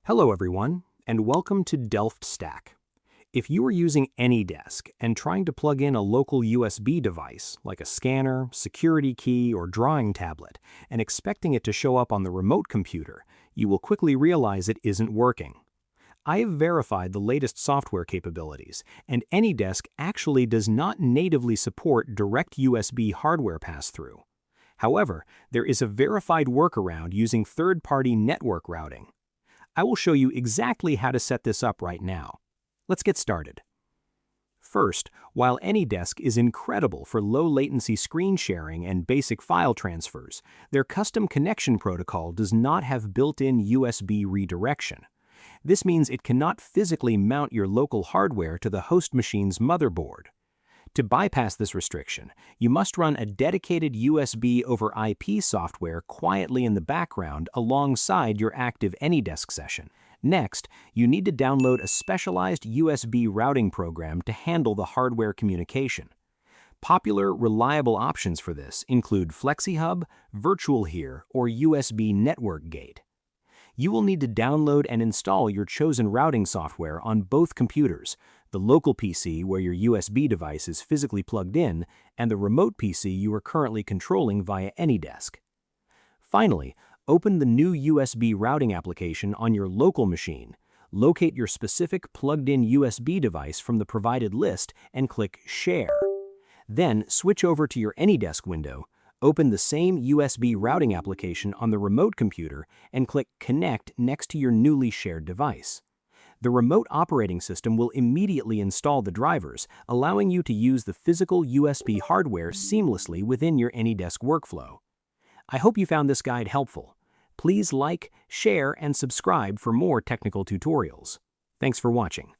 Hello everyone, and welcome to DelftStack. If you are using AnyDesk and trying to plug in a local USB device, like a scanner, security key, or drawing tablet, and expecting it to show up on the remote computer, you will quickly realize it isn't working. I have verified the latest software capabilities, and AnyDesk actually does not natively support direct USB hardware pass-through. However, there is a verified workaround using third-party network routing. I will show you exactly how to set this up right now. Let's get started. First, while AnyDesk is incredible for low-latency screen sharing and basic file transfers, their custom connection protocol does not have built-in USB redirection. This means it cannot physically mount your local hardware to the host machine's motherboard. To bypass this restriction, you must run a dedicated USB over IP software quietly in the background alongside your active AnyDesk session. Next, you need to download a specialized USB routing program to handle the hardware communication. Popular, reliable options for this include FlexiHub, VirtualHere, or USB Network Gate. You will need to download and install your chosen routing software on both computers, the local PC where your USB device is physically plugged in, and the remote PC you are currently controlling via AnyDesk. Finally, open the new USB routing application on your local machine, locate your specific plugged-in USB device from the provided list, and click Share. Then, switch over to your AnyDesk window, open the same USB routing application on the remote computer, and click Connect next to your newly shared device. The remote operating system will immediately install the drivers, allowing you to use the physical USB hardware seamlessly within your AnyDesk workflow. I hope you found this guide helpful. Please like, share, and subscribe for more technical tutorials. Thanks for watching.